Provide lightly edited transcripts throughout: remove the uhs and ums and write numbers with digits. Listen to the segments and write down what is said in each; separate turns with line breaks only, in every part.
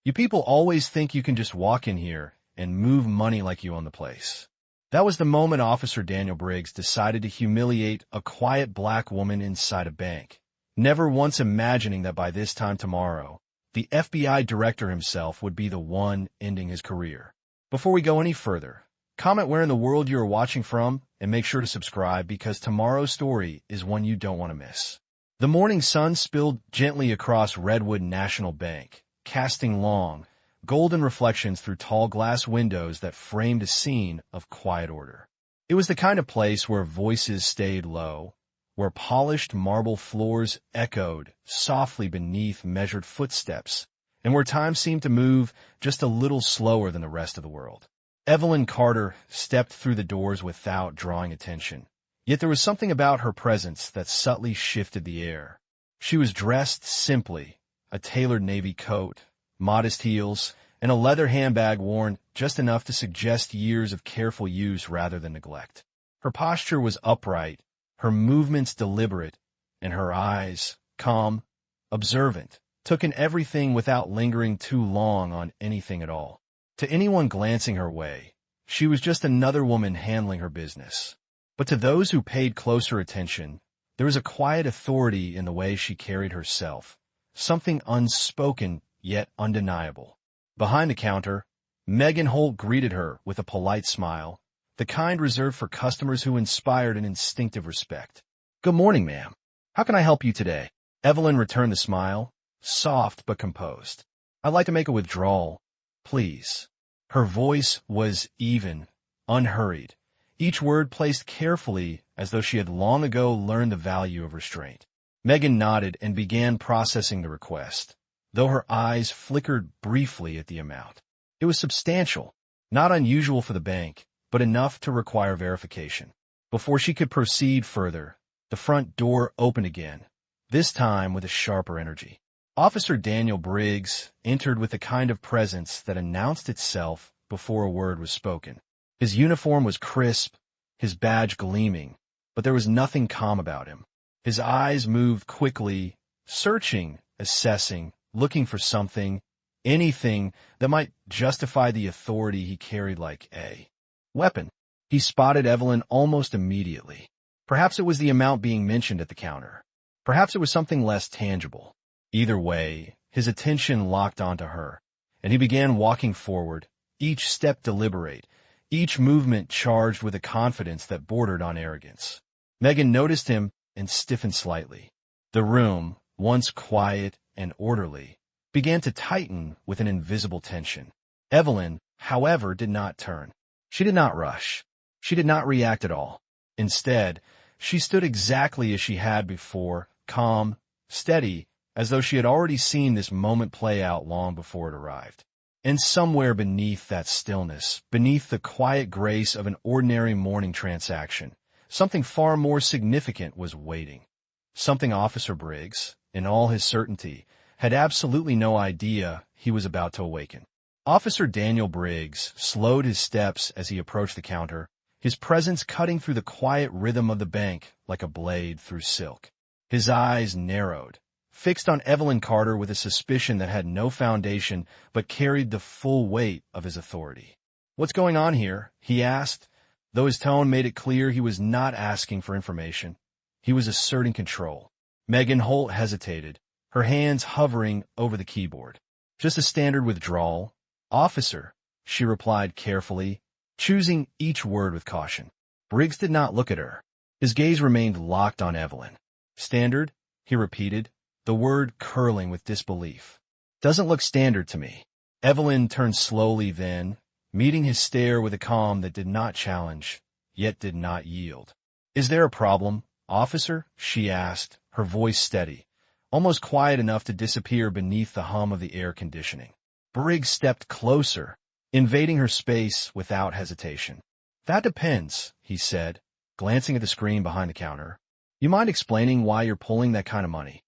You people always think you can just walk in here and move money like you own the place. That was the moment Officer Daniel Briggs decided to humiliate a quiet black woman inside a bank, never once imagining that by this time tomorrow, the FBI director himself would be the one ending his career. Before we go any further, comment where in the world you are watching from and make sure to subscribe because tomorrow's story is one you don't want to miss. The morning sun spilled gently across Redwood National Bank, casting long, golden reflections through tall glass windows that framed a scene of quiet order. It was the kind of place where voices stayed low, where polished marble floors echoed softly beneath measured footsteps, and where time seemed to move just a little slower than the rest of the world. Evelyn Carter stepped through the doors without drawing attention, yet there was something about her presence that subtly shifted the air. She was dressed simply, a tailored navy coat, modest heels, and a leather handbag worn just enough to suggest years of careful use rather than neglect. Her posture was upright, her movements deliberate, and her eyes, calm, observant, took in everything without lingering too long on anything at all. To anyone glancing her way, she was just another woman handling her business. But to those who paid closer attention, there was a quiet authority in the way she carried herself, something unspoken yet undeniable. Behind the counter, Megan Holt greeted her with a polite smile, the kind reserved for customers who inspired an instinctive respect. "Good morning, ma'am. How can I help you today?" Evelyn returned the smile, soft but composed. "I'd like to make a withdrawal, please." Her voice was even, unhurried, each word placed carefully as though she had long ago learned the value of restraint. Megan nodded and began processing the request, though her eyes flickered briefly at the amount. It was substantial, not unusual for the bank, but enough to require verification. Before she could proceed further, the front door opened again, this time with a sharper energy. Officer Daniel Briggs entered with the kind of presence that announced itself before a word was spoken. His uniform was crisp, his badge gleaming, but there was nothing calm about him. His eyes moved quickly, searching, assessing, looking for something, anything that might justify the authority he carried like a weapon. He spotted Evelyn almost immediately. Perhaps it was the amount being mentioned at the counter. Perhaps it was something less tangible. Either way, his attention locked onto her, and he began walking forward, each step deliberate, each movement charged with a confidence that bordered on arrogance. Megan noticed him and stiffened slightly. The room, once quiet and orderly, began to tighten with an invisible tension. Evelyn, however, did not turn. She did not rush. She did not react at all. Instead, she stood exactly as she had before, calm, steady, as though she had already seen this moment play out long before it arrived. And somewhere beneath that stillness, beneath the quiet grace of an ordinary morning transaction, something far more significant was waiting. Something Officer Briggs, in all his certainty, had absolutely no idea he was about to awaken. Officer Daniel Briggs slowed his steps as he approached the counter, his presence cutting through the quiet rhythm of the bank like a blade through silk. His eyes narrowed, fixed on Evelyn Carter with a suspicion that had no foundation but carried the full weight of his authority. "What's going on here?" he asked, though his tone made it clear he was not asking for information. He was asserting control. Megan Holt hesitated, her hands hovering over the keyboard. "Just a standard withdrawal, officer," she replied carefully, choosing each word with caution. Briggs did not look at her. His gaze remained locked on Evelyn. "Standard?" he repeated, the word curling with disbelief. "Doesn't look standard to me." Evelyn turned slowly then, meeting his stare with a calm that did not challenge, yet did not yield. "Is there a problem, officer?" she asked, her voice steady, almost quiet enough to disappear beneath the hum of the air conditioning. Briggs stepped closer, invading her space without hesitation. "That depends," he said, glancing at the screen behind the counter. "You mind explaining why you're pulling that kind of money?"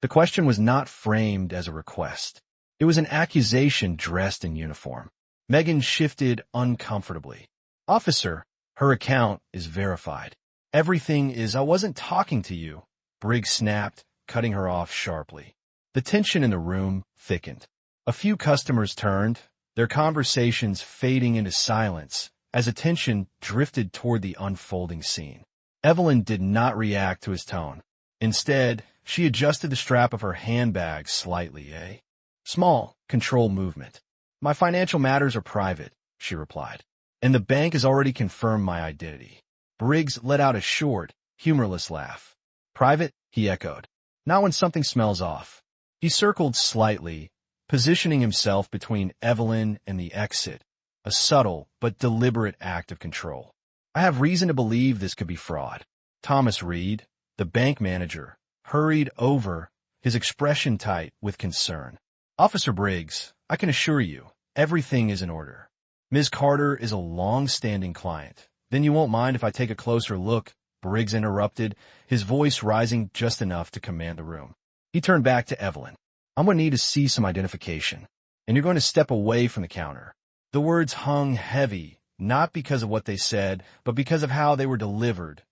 The question was not framed as a request. It was an accusation dressed in uniform. Megan shifted uncomfortably. "Officer, her account is verified. Everything is—" "I wasn't talking to you," Briggs snapped, cutting her off sharply. The tension in the room thickened. A few customers turned, their conversations fading into silence as attention drifted toward the unfolding scene. Evelyn did not react to his tone. Instead, she adjusted the strap of her handbag slightly, small, controlled movement. "My financial matters are private," she replied, "and the bank has already confirmed my identity." Briggs let out a short, humorless laugh. "Private?" he echoed. "Not when something smells off." He circled slightly, positioning himself between Evelyn and the exit, a subtle but deliberate act of control. "I have reason to believe this could be fraud." Thomas Reed, the bank manager, hurried over, his expression tight with concern. "Officer Briggs, I can assure you, everything is in order. Ms. Carter is a long-standing client." "Then you won't mind if I take a closer look?" Briggs interrupted, his voice rising just enough to command the room. He turned back to Evelyn. "I'm going to need to see some identification, and you're going to step away from the counter." The words hung heavy, not because of what they said, but because of how they were delivered.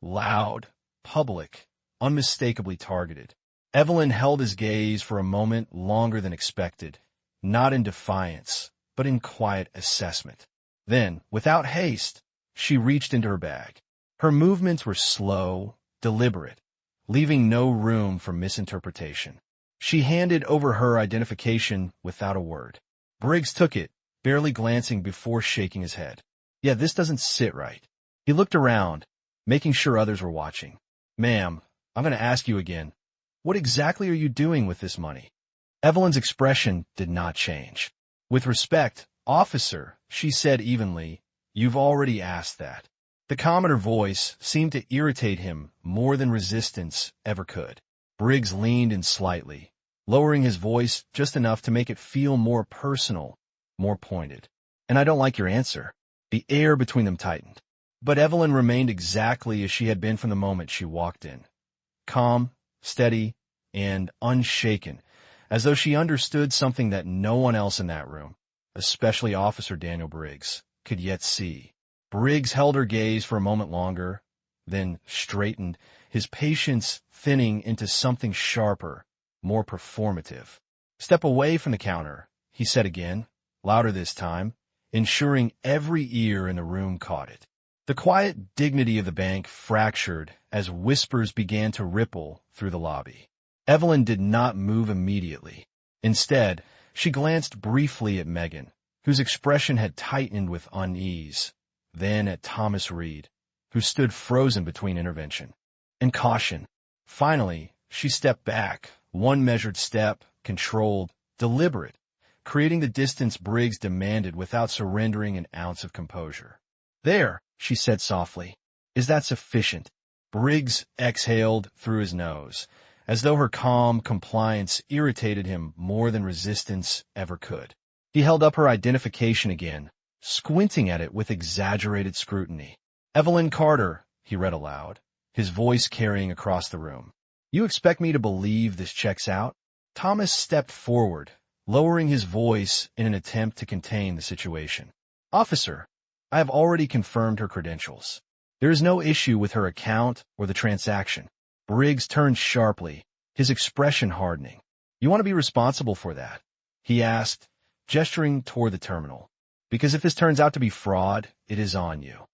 Loud, public, unmistakably targeted. Evelyn held his gaze for a moment longer than expected, not in defiance, but in quiet assessment. Then, without haste, she reached into her bag. Her movements were slow, deliberate, leaving no room for misinterpretation. She handed over her identification without a word. Briggs took it, barely glancing before shaking his head. "Yeah, this doesn't sit right." He looked around, making sure others were watching. "Ma'am, I'm going to ask you again. What exactly are you doing with this money?" Evelyn's expression did not change. "With respect, officer," she said evenly, "you've already asked that." The calm in her voice seemed to irritate him more than resistance ever could. Briggs leaned in slightly, lowering his voice just enough to make it feel more personal, more pointed. "And I don't like your answer." The air between them tightened. But Evelyn remained exactly as she had been from the moment she walked in. Calm, steady, and unshaken, as though she understood something that no one else in that room, especially Officer Daniel Briggs, could yet see. Briggs held her gaze for a moment longer, then straightened, his patience thinning into something sharper, more performative. "Step away from the counter," he said again, louder this time, ensuring every ear in the room caught it. The quiet dignity of the bank fractured as whispers began to ripple through the lobby. Evelyn did not move immediately. Instead, she glanced briefly at Megan, whose expression had tightened with unease, then at Thomas Reed, who stood frozen between intervention and caution. Finally, she stepped back, one measured step, controlled, deliberate, creating the distance Briggs demanded without surrendering an ounce of composure. "There," she said softly. "Is that sufficient?" Briggs exhaled through his nose, as though her calm compliance irritated him more than resistance ever could. He held up her identification again, squinting at it with exaggerated scrutiny. "Evelyn Carter," he read aloud, his voice carrying across the room. "You expect me to believe this checks out?" Thomas stepped forward, lowering his voice in an attempt to contain the situation. "Officer, I have already confirmed her credentials. There is no issue with her account or the transaction." Briggs turned sharply, his expression hardening. "You want to be responsible for that?" he asked, gesturing toward the terminal. "Because if this turns out to be fraud, it is on you."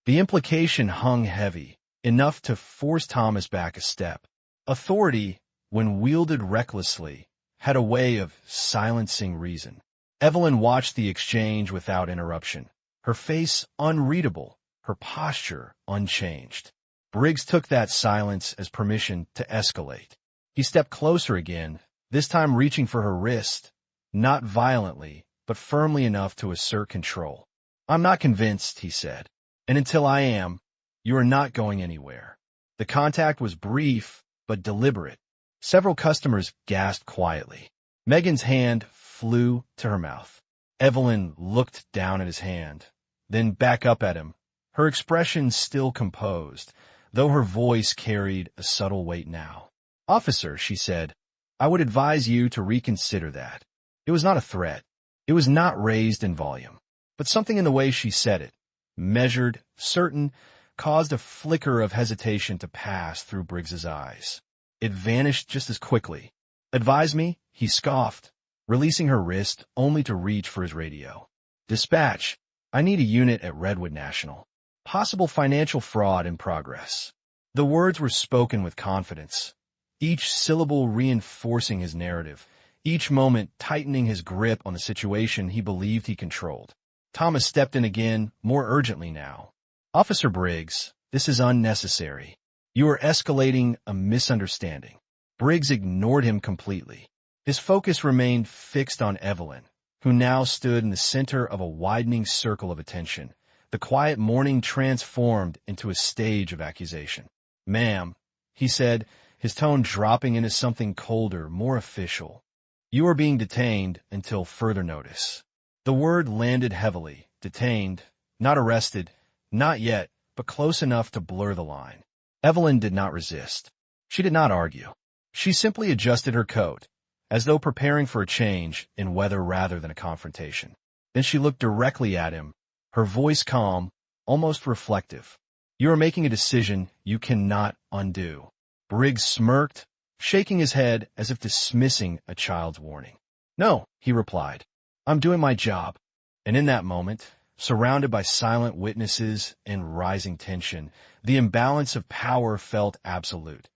The implication hung heavy, enough to force Thomas back a step. Authority, when wielded recklessly, had a way of silencing reason. Evelyn watched the exchange without interruption, her face unreadable, her posture unchanged. Briggs took that silence as permission to escalate. He stepped closer again, this time reaching for her wrist, not violently, but firmly enough to assert control. "I'm not convinced," he said, "and until I am, you are not going anywhere." The contact was brief, but deliberate. Several customers gasped quietly. Megan's hand flew to her mouth. Evelyn looked down at his hand, then back up at him, her expression still composed, though her voice carried a subtle weight now. "Officer," she said, "I would advise you to reconsider that." It was not a threat. It was not raised in volume. But something in the way she said it, measured, certain, caused a flicker of hesitation to pass through Briggs's eyes. It vanished just as quickly. "Advise me?" he scoffed, releasing her wrist only to reach for his radio. Dispatch, I need a unit at Redwood National. Possible financial fraud in progress. The words were spoken with confidence, each syllable reinforcing his narrative, each moment tightening his grip on the situation he believed he controlled. Thomas stepped in again, more urgently now. Officer Briggs, this is unnecessary. You are escalating a misunderstanding. Briggs ignored him completely. His focus remained fixed on Evelyn, who now stood in the center of a widening circle of attention. The quiet morning transformed into a stage of accusation. Ma'am, he said, his tone dropping into something colder, more official. You are being detained until further notice. The word landed heavily. Detained, not arrested, not yet, but close enough to blur the line. Evelyn did not resist. She did not argue. She simply adjusted her coat, as though preparing for a change in weather rather than a confrontation. Then she looked directly at him, her voice calm, almost reflective. You are making a decision you cannot undo. Briggs smirked, shaking his head as if dismissing a child's warning. No, he replied. I'm doing my job. And in that moment, surrounded by silent witnesses and rising tension, the imbalance of power felt absolute.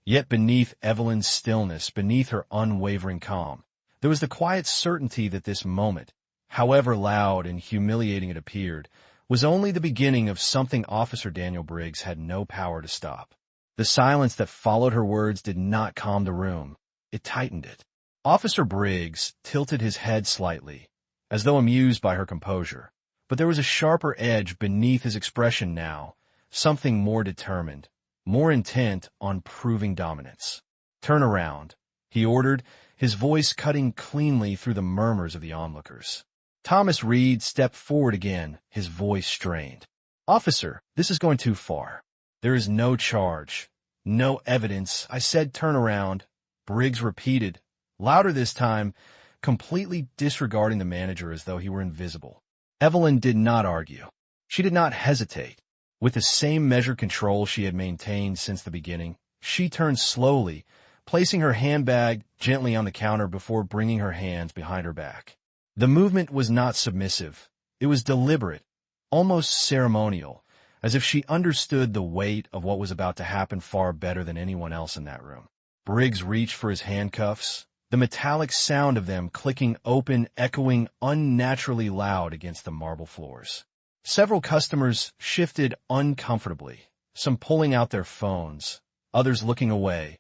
Yet beneath Evelyn's stillness, beneath her unwavering calm, there was the quiet certainty that this moment, however loud and humiliating it appeared, was only the beginning of something Officer Daniel Briggs had no power to stop. The silence that followed her words did not calm the room. It tightened it. Officer Briggs tilted his head slightly, as though amused by her composure. But there was a sharper edge beneath his expression now, something more determined, more intent on proving dominance. Turn around, he ordered, his voice cutting cleanly through the murmurs of the onlookers. Thomas Reed stepped forward again, his voice strained. Officer, this is going too far. There is no charge, no evidence. I said turn around. Briggs repeated, louder this time, completely disregarding the manager as though he were invisible. Evelyn did not argue. She did not hesitate. With the same measured control she had maintained since the beginning, she turned slowly, placing her handbag gently on the counter before bringing her hands behind her back. The movement was not submissive. It was deliberate, almost ceremonial, as if she understood the weight of what was about to happen far better than anyone else in that room. Briggs reached for his handcuffs, the metallic sound of them clicking open, echoing unnaturally loud against the marble floors. Several customers shifted uncomfortably, some pulling out their phones, others looking away,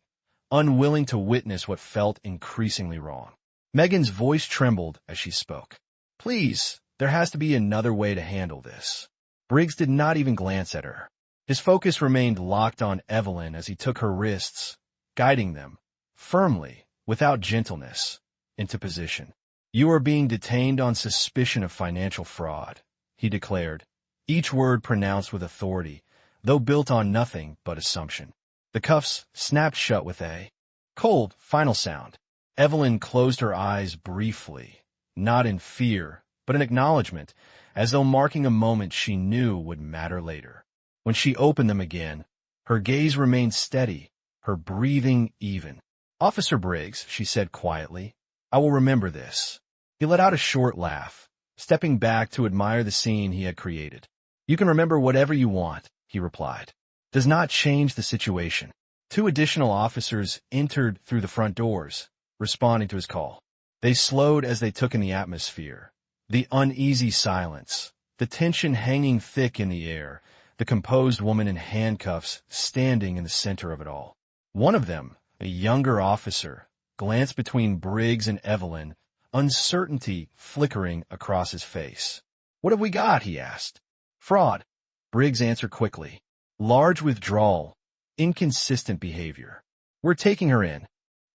unwilling to witness what felt increasingly wrong. Megan's voice trembled as she spoke. Please, there has to be another way to handle this. Briggs did not even glance at her. His focus remained locked on Evelyn as he took her wrists, guiding them, firmly, without gentleness, into position. You are being detained on suspicion of financial fraud, he declared, each word pronounced with authority, though built on nothing but assumption. The cuffs snapped shut with a cold, final sound. Evelyn closed her eyes briefly, not in fear, but in acknowledgement, as though marking a moment she knew would matter later. When she opened them again, her gaze remained steady, her breathing even. Officer Briggs, she said quietly, I will remember this. He let out a short laugh, stepping back to admire the scene he had created. You can remember whatever you want, he replied. Does not change the situation. 2 additional officers entered through the front doors, responding to his call. They slowed as they took in the atmosphere. The uneasy silence, the tension hanging thick in the air, the composed woman in handcuffs standing in the center of it all. One of them, a younger officer, glanced between Briggs and Evelyn, uncertainty flickering across his face. What have we got? He asked. Fraud. Briggs answered quickly. Large withdrawal. Inconsistent behavior. We're taking her in.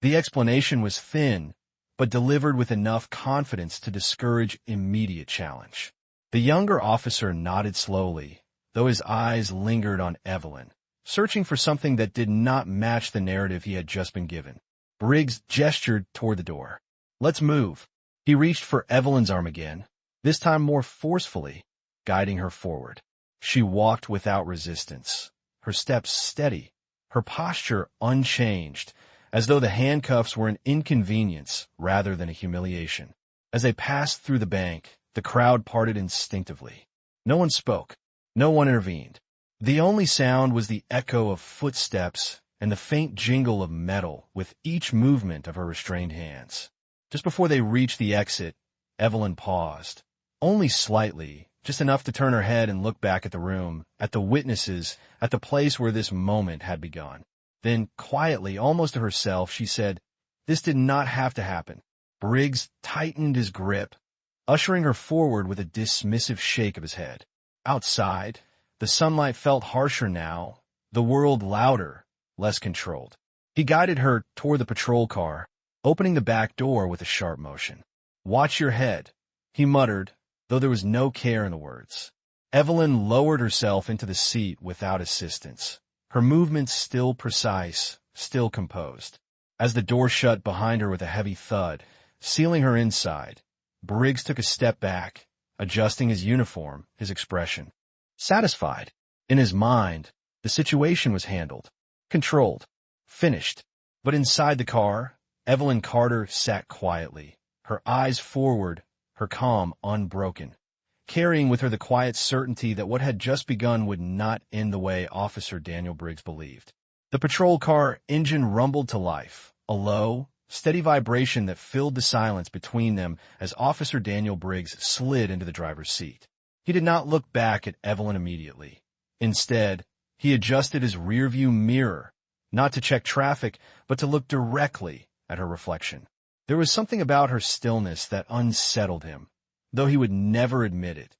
The explanation was thin, but delivered with enough confidence to discourage immediate challenge. The younger officer nodded slowly, though his eyes lingered on Evelyn, searching for something that did not match the narrative he had just been given. Briggs gestured toward the door. Let's move. He reached for Evelyn's arm again, this time more forcefully, guiding her forward. She walked without resistance, her steps steady, her posture unchanged, as though the handcuffs were an inconvenience rather than a humiliation. As they passed through the bank, the crowd parted instinctively. No one spoke. No one intervened. The only sound was the echo of footsteps and the faint jingle of metal with each movement of her restrained hands. Just before they reached the exit, Evelyn paused. Only slightly, just enough to turn her head and look back at the room, at the witnesses, at the place where this moment had begun. Then, quietly, almost to herself, she said, "This did not have to happen." Briggs tightened his grip, ushering her forward with a dismissive shake of his head. Outside, the sunlight felt harsher now, the world louder, less controlled. He guided her toward the patrol car, opening the back door with a sharp motion. "Watch your head," he muttered, though there was no care in the words. Evelyn lowered herself into the seat without assistance, her movements still precise, still composed. As the door shut behind her with a heavy thud, sealing her inside, Briggs took a step back, adjusting his uniform, his expression. Satisfied. In his mind, the situation was handled, controlled, finished. But inside the car, Evelyn Carter sat quietly, her eyes forward, her calm unbroken, carrying with her the quiet certainty that what had just begun would not end the way Officer Daniel Briggs believed. The patrol car engine rumbled to life, a low, steady vibration that filled the silence between them as Officer Daniel Briggs slid into the driver's seat. He did not look back at Evelyn immediately. Instead, he adjusted his rearview mirror, not to check traffic, but to look directly at her reflection. There was something about her stillness that unsettled him, though he would never admit it,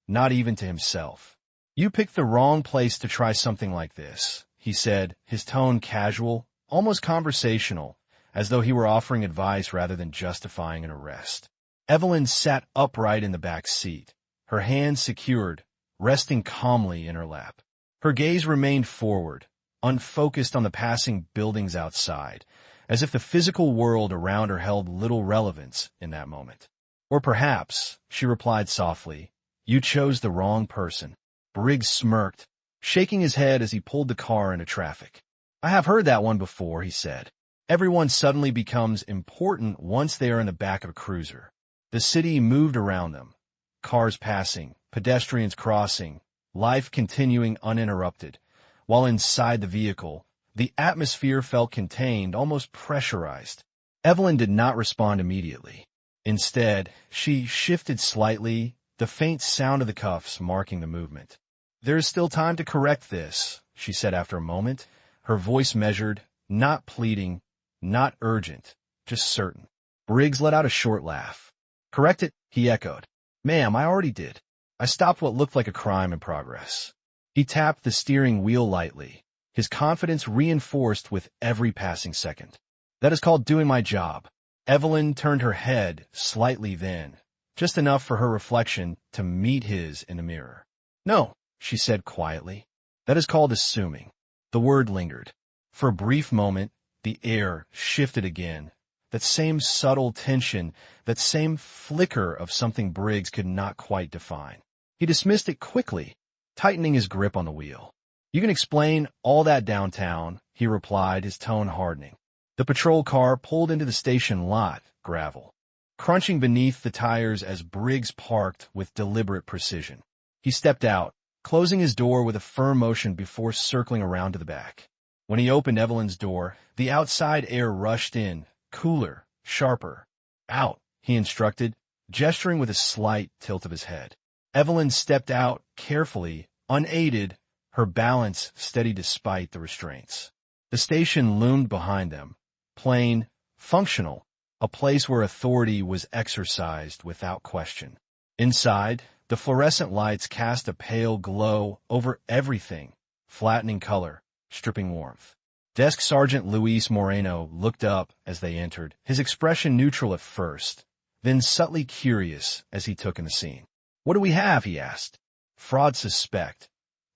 not even to himself. "You picked the wrong place to try something like this," he said, his tone casual, almost conversational, as though he were offering advice rather than justifying an arrest. Evelyn sat upright in the back seat, her hands secured, resting calmly in her lap. Her gaze remained forward, unfocused on the passing buildings outside, as if the physical world around her held little relevance in that moment. "Or perhaps," she replied softly, "you chose the wrong person." Briggs smirked, shaking his head as he pulled the car into traffic. "I have heard that one before," he said. Everyone suddenly becomes important once they are in the back of a cruiser. The city moved around them, cars passing, pedestrians crossing, life continuing uninterrupted, while inside the vehicle, the atmosphere felt contained, almost pressurized. Evelyn did not respond immediately. Instead, she shifted slightly, the faint sound of the cuffs marking the movement. "There is still time to correct this," she said after a moment, her voice measured, not pleading, not urgent, just certain. Briggs let out a short laugh. "Correct it?" he echoed. "Ma'am, I already did. I stopped what looked like a crime in progress." He tapped the steering wheel lightly, his confidence reinforced with every passing second. "That is called doing my job." Evelyn turned her head slightly then, just enough for her reflection to meet his in the mirror. "No," she said quietly. "That is called assuming." The word lingered. For a brief moment, the air shifted again. That same subtle tension, that same flicker of something Briggs could not quite define. He dismissed it quickly, tightening his grip on the wheel. "You can explain all that downtown," he replied, his tone hardening. The patrol car pulled into the station lot, gravel, crunching beneath the tires as Briggs parked with deliberate precision. He stepped out, closing his door with a firm motion before circling around to the back. When he opened Evelyn's door, the outside air rushed in, cooler, sharper. "Out," he instructed, gesturing with a slight tilt of his head. Evelyn stepped out carefully, unaided, her balance steady despite the restraints. The station loomed behind them, plain, functional, a place where authority was exercised without question. Inside, the fluorescent lights cast a pale glow over everything, flattening color, stripping warmth. Desk Sergeant Luis Moreno looked up as they entered, his expression neutral at first, then subtly curious as he took in the scene. "What do we have?" he asked. "Fraud suspect."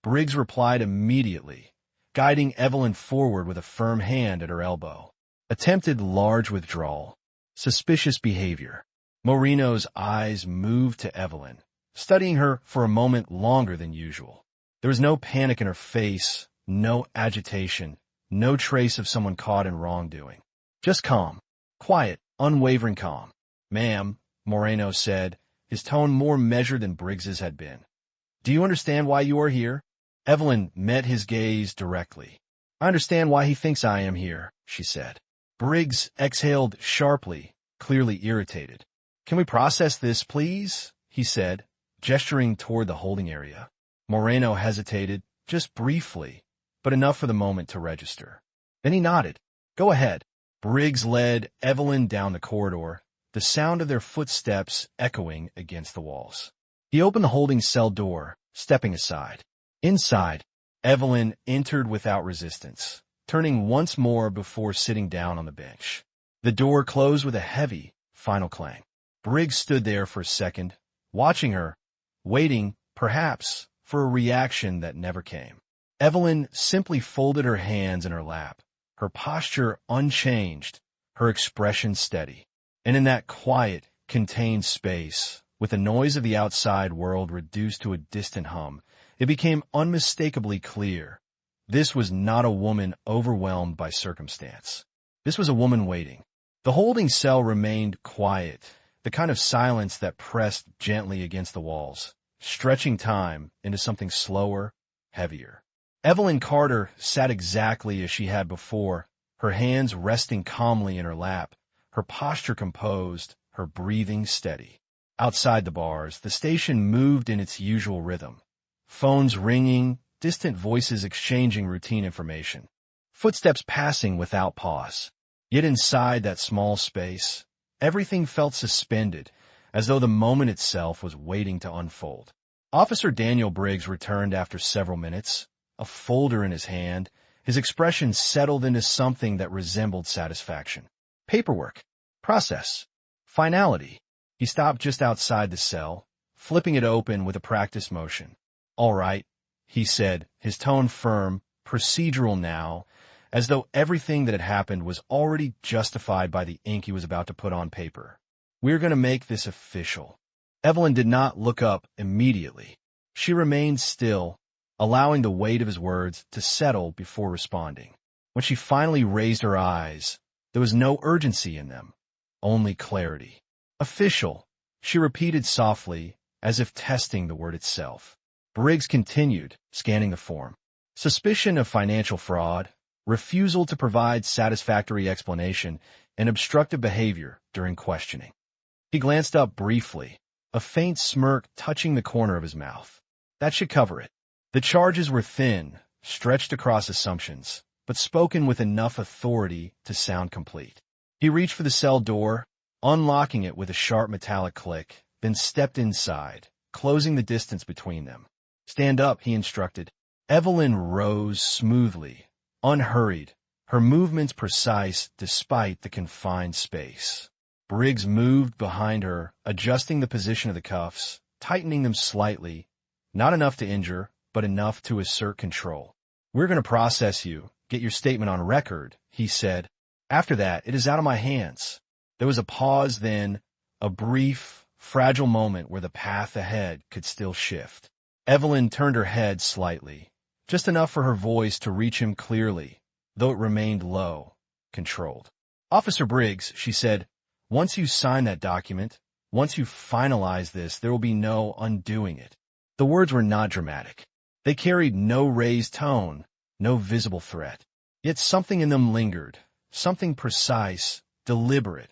Briggs replied immediately, guiding Evelyn forward with a firm hand at her elbow. "Attempted large withdrawal. Suspicious behavior." Moreno's eyes moved to Evelyn, studying her for a moment longer than usual. There was no panic in her face, no agitation, No trace of someone caught in wrongdoing. Just calm. Quiet, unwavering calm. Ma'am, Moreno said, his tone more measured than Briggs's had been. Do you understand why you are here? Evelyn met his gaze directly. I understand why he thinks I am here, she said. Briggs exhaled sharply, clearly irritated. Can we process this, please? He said, gesturing toward the holding area. Moreno hesitated, just briefly, but enough for the moment to register. Then he nodded. Go ahead. Briggs led Evelyn down the corridor, the sound of their footsteps echoing against the walls. He opened the holding cell door, stepping aside. Inside, Evelyn entered without resistance, turning once more before sitting down on the bench. The door closed with a heavy, final clang. Briggs stood there for a second, watching her, waiting, perhaps, for a reaction that never came. Evelyn simply folded her hands in her lap, her posture unchanged, her expression steady. And in that quiet, contained space, with the noise of the outside world reduced to a distant hum, it became unmistakably clear. This was not a woman overwhelmed by circumstance. This was a woman waiting. The holding cell remained quiet, the kind of silence that pressed gently against the walls, stretching time into something slower, heavier. Evelyn Carter sat exactly as she had before, her hands resting calmly in her lap, her posture composed, her breathing steady. Outside the bars, the station moved in its usual rhythm. Phones ringing, distant voices exchanging routine information. Footsteps passing without pause. Yet inside that small space, everything felt suspended, as though the moment itself was waiting to unfold. Officer Daniel Briggs returned after several minutes, a folder in his hand, his expression settled into something that resembled satisfaction. Paperwork. Process. Finality. He stopped just outside the cell, flipping it open with a practiced motion. All right, he said, his tone firm, procedural now, as though everything that had happened was already justified by the ink he was about to put on paper. We're going to make this official. Evelyn did not look up immediately. She remained still, allowing the weight of his words to settle before responding. When she finally raised her eyes, there was no urgency in them, only clarity. Official, she repeated softly, as if testing the word itself. Briggs continued, scanning the form. Suspicion of financial fraud, refusal to provide satisfactory explanation, and obstructive behavior during questioning. He glanced up briefly, a faint smirk touching the corner of his mouth. That should cover it. The charges were thin, stretched across assumptions, but spoken with enough authority to sound complete. He reached for the cell door, unlocking it with a sharp metallic click, then stepped inside, closing the distance between them. Stand up, he instructed. Evelyn rose smoothly, unhurried, her movements precise despite the confined space. Briggs moved behind her, adjusting the position of the cuffs, tightening them slightly, not enough to injure, but enough to assert control. We're going to process you, get your statement on record, he said. After that, it is out of my hands. There was a pause then, a brief, fragile moment where the path ahead could still shift. Evelyn turned her head slightly, just enough for her voice to reach him clearly, though it remained low, controlled. Officer Briggs, she said, once you sign that document, once you finalize this, there will be no undoing it. The words were not dramatic. They carried no raised tone, no visible threat. Yet something in them lingered, something precise, deliberate,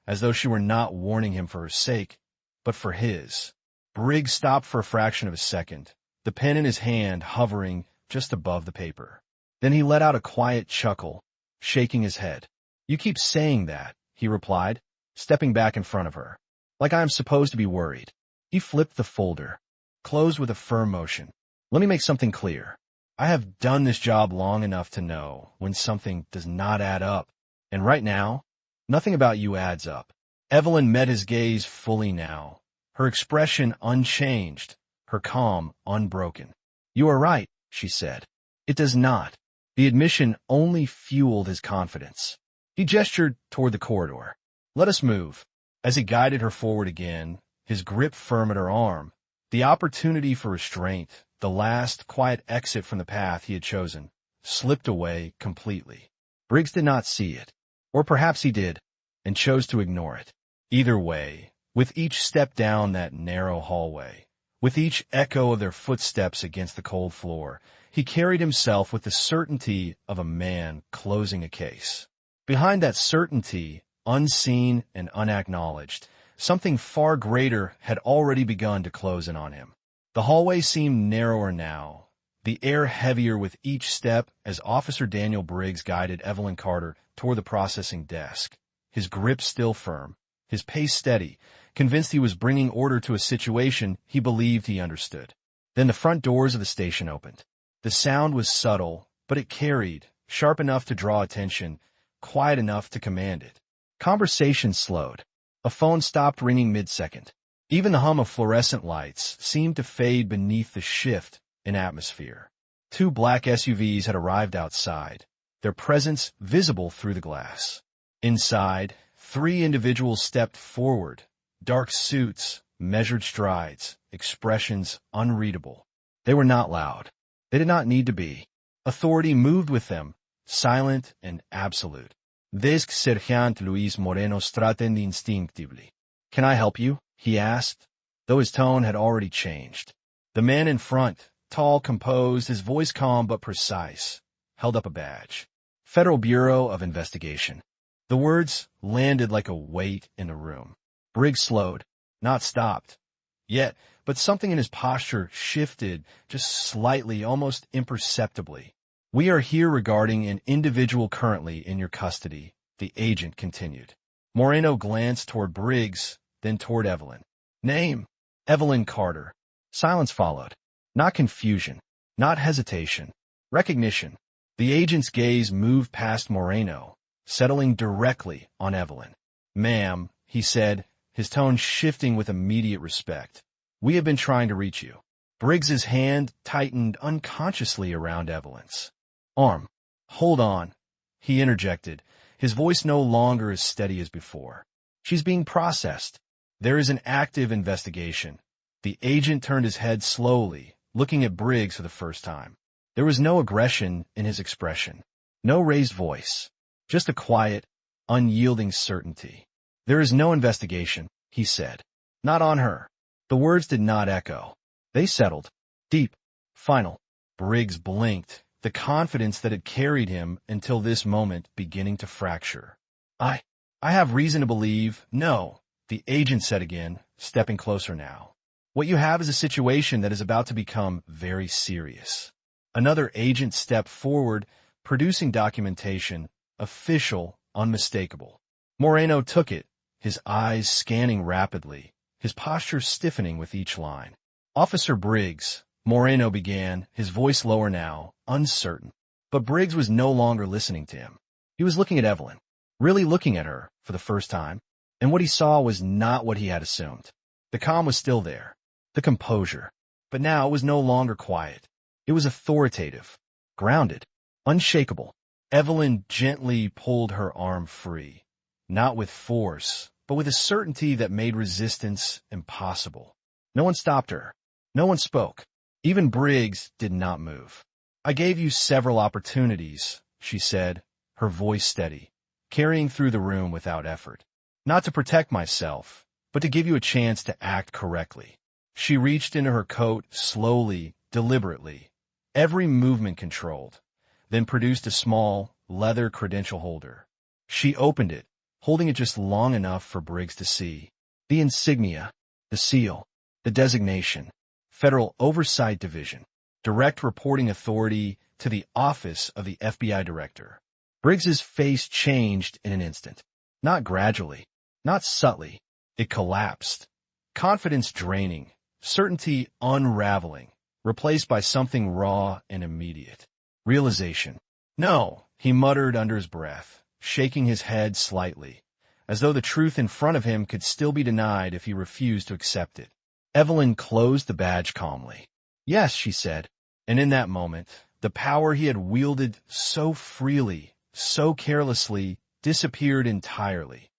as though she were not warning him for her sake, but for his. Briggs stopped for a fraction of a second, the pen in his hand hovering just above the paper. Then he let out a quiet chuckle, shaking his head. You keep saying that, he replied, stepping back in front of her. Like I am supposed to be worried. He flipped the folder, closed with a firm motion. Let me make something clear. I have done this job long enough to know when something does not add up. And right now, nothing about you adds up. Evelyn met his gaze fully now, her expression unchanged, her calm unbroken. You are right, she said. It does not. The admission only fueled his confidence. He gestured toward the corridor. Let us move. As he guided her forward again, his grip firm at her arm, the opportunity for restraint, the last quiet exit from the path he had chosen, slipped away completely. Briggs did not see it. Or perhaps he did, and chose to ignore it. Either way, with each step down that narrow hallway, with each echo of their footsteps against the cold floor, he carried himself with the certainty of a man closing a case. Behind that certainty, unseen and unacknowledged, something far greater had already begun to close in on him. The hallway seemed narrower now, the air heavier with each step as Officer Daniel Briggs guided Evelyn Carter toward the processing desk, his grip still firm, his pace steady, convinced he was bringing order to a situation he believed he understood. Then the front doors of the station opened. The sound was subtle, but it carried, sharp enough to draw attention, quiet enough to command it. Conversation slowed. A phone stopped ringing mid-second. Even the hum of fluorescent lights seemed to fade beneath the shift in atmosphere. 2 black SUVs had arrived outside, their presence visible through the glass. Inside, 3 individuals stepped forward, dark suits, measured strides, expressions unreadable. They were not loud. They did not need to be. Authority moved with them, silent and absolute. Desk Sergeant Luis Moreno stratened instinctively. "Can I help you?" he asked, though his tone had already changed. The man in front, tall, composed, his voice calm but precise, held up a badge. Federal Bureau of Investigation. The words landed like a weight in the room. Briggs slowed, not stopped, yet, but something in his posture shifted just slightly, almost imperceptibly. "We are here regarding an individual currently in your custody," the agent continued. Moreno glanced toward Briggs, then toward Evelyn. "Name?" "Evelyn Carter." Silence followed. Not confusion, not hesitation. Recognition. The agent's gaze moved past Moreno, settling directly on Evelyn. "Ma'am," he said, his tone shifting with immediate respect. "We have been trying to reach you." Briggs's hand tightened unconsciously around Evelyn's arm. "Hold on," he interjected, his voice no longer as steady as before. "She's being processed. There is an active investigation." The agent turned his head slowly, looking at Briggs for the first time. There was no aggression in his expression, no raised voice, just a quiet, unyielding certainty. "There is no investigation," he said. "Not on her." The words did not echo. They settled. Deep. Final. Briggs blinked, the confidence that had carried him until this moment beginning to fracture. I have reason to believe, no," the agent said again, stepping closer now. "What you have is a situation that is about to become very serious." Another agent stepped forward, producing documentation, official, unmistakable. Moreno took it, his eyes scanning rapidly, his posture stiffening with each line. "Officer Briggs," Moreno began, his voice lower now, uncertain. But Briggs was no longer listening to him. He was looking at Evelyn, really looking at her for the first time, and what he saw was not what he had assumed. The calm was still there, the composure, but now it was no longer quiet. It was authoritative, grounded, unshakable. Evelyn gently pulled her arm free, not with force, but with a certainty that made resistance impossible. No one stopped her. No one spoke. Even Briggs did not move. "I gave you several opportunities," she said, her voice steady, carrying through the room without effort. "Not to protect myself, but to give you a chance to act correctly." She reached into her coat slowly, deliberately, every movement controlled, then produced a small, leather credential holder. She opened it, holding it just long enough for Briggs to see. The insignia, the seal, the designation, Federal Oversight Division, direct reporting authority to the Office of the FBI Director. Briggs's face changed in an instant. Not gradually, not subtly. It collapsed. Confidence draining, certainty unraveling, replaced by something raw and immediate. Realization. "No," he muttered under his breath, shaking his head slightly, as though the truth in front of him could still be denied if he refused to accept it. Evelyn closed the badge calmly. "Yes," she said, and in that moment, the power he had wielded so freely, so carelessly, disappeared entirely,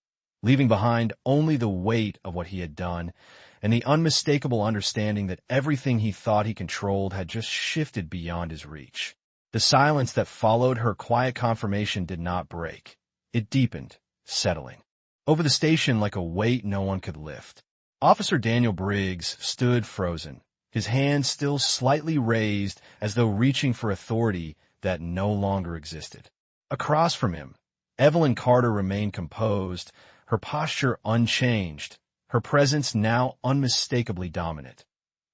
leaving behind only the weight of what he had done and the unmistakable understanding that everything he thought he controlled had just shifted beyond his reach. The silence that followed her quiet confirmation did not break. It deepened, settling over the station like a weight no one could lift. Officer Daniel Briggs stood frozen, his hands still slightly raised as though reaching for authority that no longer existed. Across from him, Evelyn Carter remained composed, her posture unchanged, her presence now unmistakably dominant.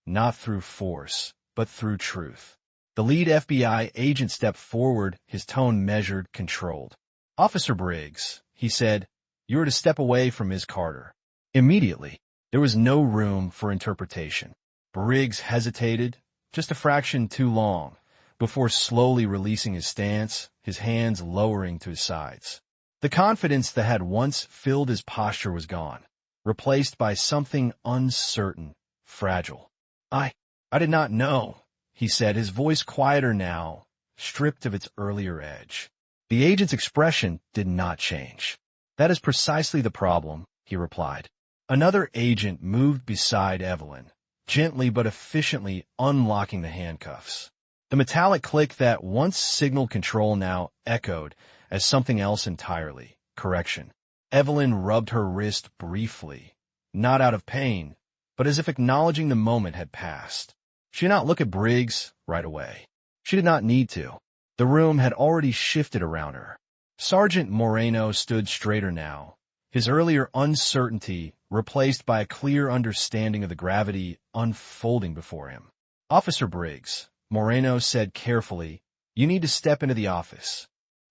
Not through force, but through truth. The lead FBI agent stepped forward, his tone measured, controlled. "Officer Briggs," he said, "you are to step away from Ms. Carter." Immediately, there was no room for interpretation. Briggs hesitated, just a fraction too long, before slowly releasing his stance, his hands lowering to his sides. The confidence that had once filled his posture was gone, replaced by something uncertain, fragile. I did not know," he said, his voice quieter now, stripped of its earlier edge. The agent's expression did not change. "That is precisely the problem," he replied. Another agent moved beside Evelyn, gently but efficiently unlocking the handcuffs. The metallic click that once signaled control now echoed as something else entirely, correction. Evelyn rubbed her wrist briefly, not out of pain, but as if acknowledging the moment had passed. She did not look at Briggs right away. She did not need to. The room had already shifted around her. Sergeant Moreno stood straighter now, his earlier uncertainty replaced by a clear understanding of the gravity unfolding before him. "Officer Briggs," Moreno said carefully, "you need to step into the office."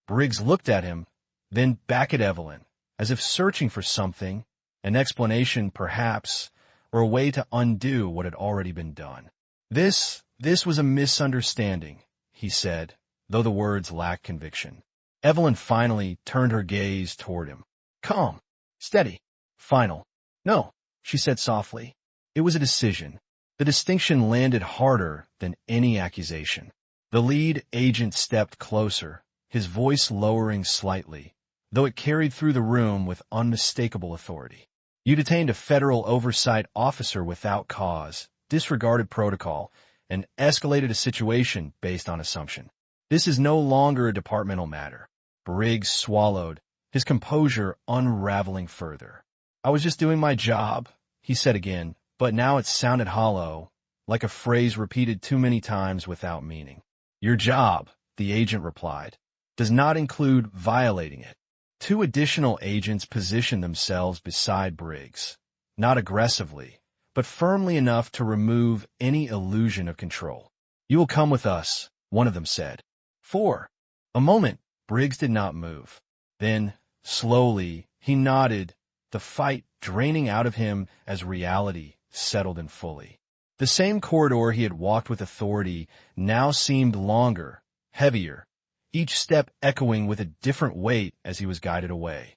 Briggs looked at him, then back at Evelyn, as if searching for something, an explanation perhaps, or a way to undo what had already been done. This was a misunderstanding," he said, though the words lacked conviction. Evelyn finally turned her gaze toward him. "Calm, steady, final." "No," she said softly. It was a decision. The distinction landed harder than any accusation. The lead agent stepped closer, his voice lowering slightly, though it carried through the room with unmistakable authority. "You detained a federal oversight officer without cause, disregarded protocol, and escalated a situation based on assumption. This is no longer a departmental matter." Briggs swallowed, his composure unraveling further. "I was just doing my job," he said again, but now it sounded hollow, like a phrase repeated too many times without meaning. "Your job," the agent replied, "does not include violating it." Two additional agents positioned themselves beside Briggs, not aggressively, but firmly enough to remove any illusion of control. "You will come with us," one of them said. For a moment, Briggs did not move. Then, slowly, he nodded, the fight draining out of him as reality settled in fully. The same corridor he had walked with authority now seemed longer, heavier, each step echoing with a different weight as he was guided away.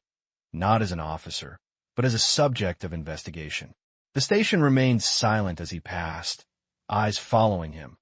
Not as an officer, but as a subject of investigation. The station remained silent as he passed, eyes following him,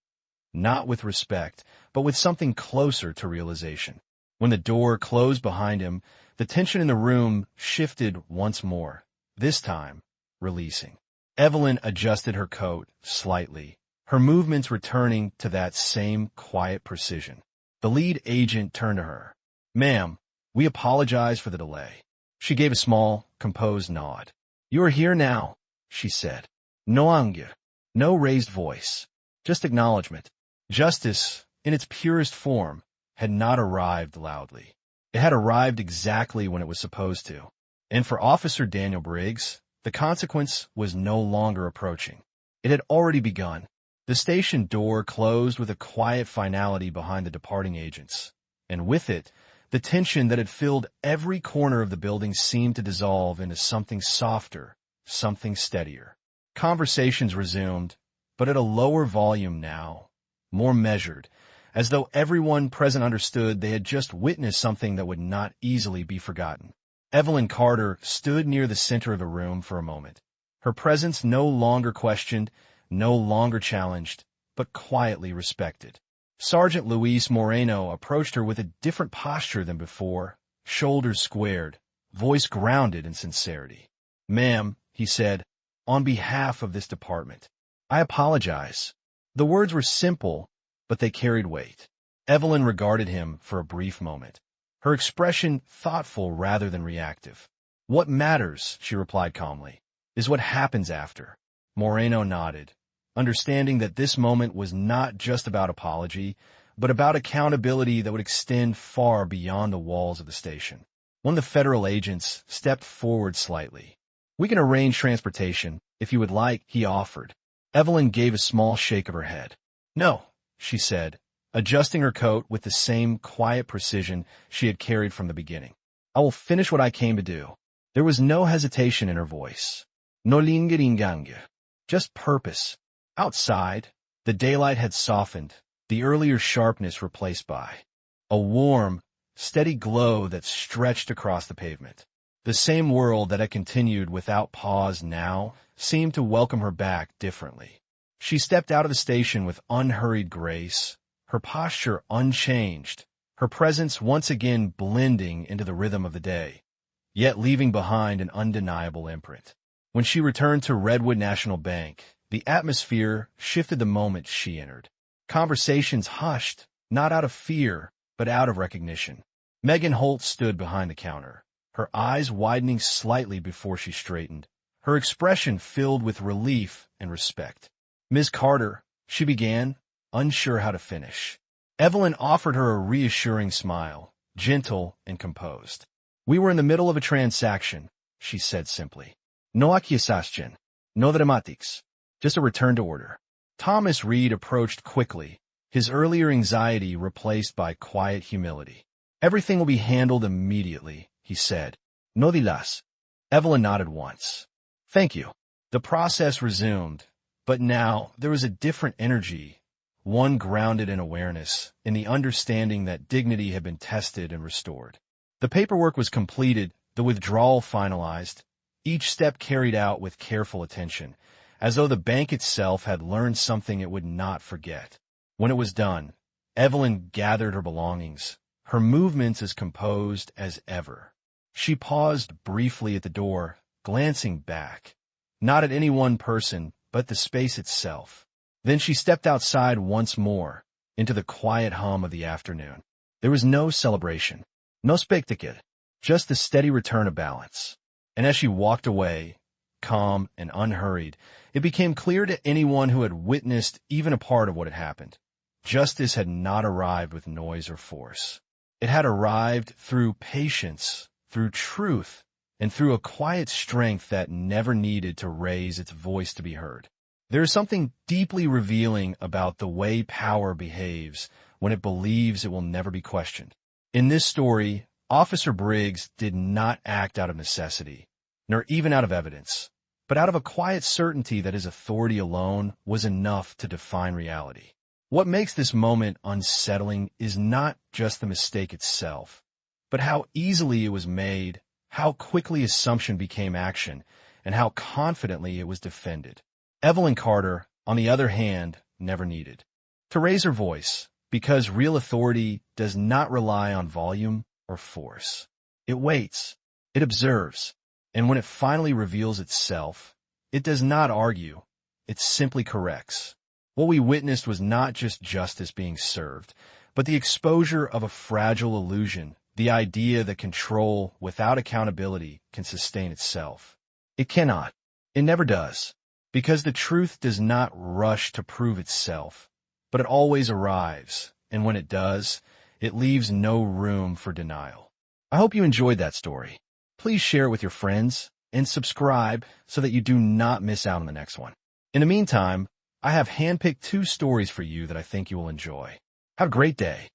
not with respect, but with something closer to realization. When the door closed behind him, the tension in the room shifted once more, this time releasing. Evelyn adjusted her coat slightly, her movements returning to that same quiet precision. The lead agent turned to her. "Ma'am, we apologize for the delay." She gave a small, composed nod. "You are here now," she said. No anger, no raised voice, just acknowledgement. Justice, in its purest form, had not arrived loudly. It had arrived exactly when it was supposed to. And for Officer Daniel Briggs, the consequence was no longer approaching. It had already begun. The station door closed with a quiet finality behind the departing agents, and with it, the tension that had filled every corner of the building seemed to dissolve into something softer, something steadier. Conversations resumed, but at a lower volume now, more measured, as though everyone present understood they had just witnessed something that would not easily be forgotten. Evelyn Carter stood near the center of the room for a moment, her presence no longer questioned, no longer challenged, but quietly respected. Sergeant Luis Moreno approached her with a different posture than before, shoulders squared, voice grounded in sincerity. "Ma'am," he said, "on behalf of this department, I apologize." The words were simple, but they carried weight. Evelyn regarded him for a brief moment, her expression thoughtful rather than reactive. "What matters," she replied calmly, "is what happens after." Moreno nodded, understanding that this moment was not just about apology, but about accountability that would extend far beyond the walls of the station. One of the federal agents stepped forward slightly. "We can arrange transportation, if you would like," he offered. Evelyn gave a small shake of her head. "No," she said, adjusting her coat with the same quiet precision she had carried from the beginning. "I will finish what I came to do." There was no hesitation in her voice. No lingeringange. Just purpose. Outside, the daylight had softened, the earlier sharpness replaced by a warm, steady glow that stretched across the pavement. The same world that had continued without pause now seemed to welcome her back differently. She stepped out of the station with unhurried grace, her posture unchanged, her presence once again blending into the rhythm of the day, yet leaving behind an undeniable imprint. When she returned to Redwood National Bank, the atmosphere shifted the moment she entered. Conversations hushed, not out of fear, but out of recognition. Megan Holt stood behind the counter, her eyes widening slightly before she straightened, her expression filled with relief and respect. "Ms. Carter," she began, unsure how to finish. Evelyn offered her a reassuring smile, gentle and composed. "We were in the middle of a transaction," she said simply. "No accusation, no dramatics, just a return to order." Thomas Reed approached quickly, his earlier anxiety replaced by quiet humility. "Everything will be handled immediately," he said. "No dilas." Evelyn nodded once. "Thank you." The process resumed, but now there was a different energy, one grounded in awareness, in the understanding that dignity had been tested and restored. The paperwork was completed, the withdrawal finalized, each step carried out with careful attention, as though the bank itself had learned something it would not forget. When it was done, Evelyn gathered her belongings, her movements as composed as ever. She paused briefly at the door, glancing back, not at any one person, but the space itself. Then she stepped outside once more, into the quiet hum of the afternoon. There was no celebration, no spectacle, just the steady return of balance. And as she walked away, calm and unhurried, it became clear to anyone who had witnessed even a part of what had happened. Justice had not arrived with noise or force. It had arrived through patience, through truth, and through a quiet strength that never needed to raise its voice to be heard. There is something deeply revealing about the way power behaves when it believes it will never be questioned. In this story, Officer Briggs did not act out of necessity, nor even out of evidence, but out of a quiet certainty that his authority alone was enough to define reality. What makes this moment unsettling is not just the mistake itself, but how easily it was made, how quickly assumption became action, and how confidently it was defended. Evelyn Carter, on the other hand, never needed to raise her voice, because real authority does not rely on volume or force. It waits, it observes, and when it finally reveals itself, it does not argue, it simply corrects. What we witnessed was not just justice being served, but the exposure of a fragile illusion, the idea that control without accountability can sustain itself. It cannot. It never does. Because the truth does not rush to prove itself, but it always arrives, and when it does, it leaves no room for denial. I hope you enjoyed that story. Please share it with your friends, and subscribe so that you do not miss out on the next one. In the meantime, I have handpicked 2 stories for you that I think you will enjoy. Have a great day.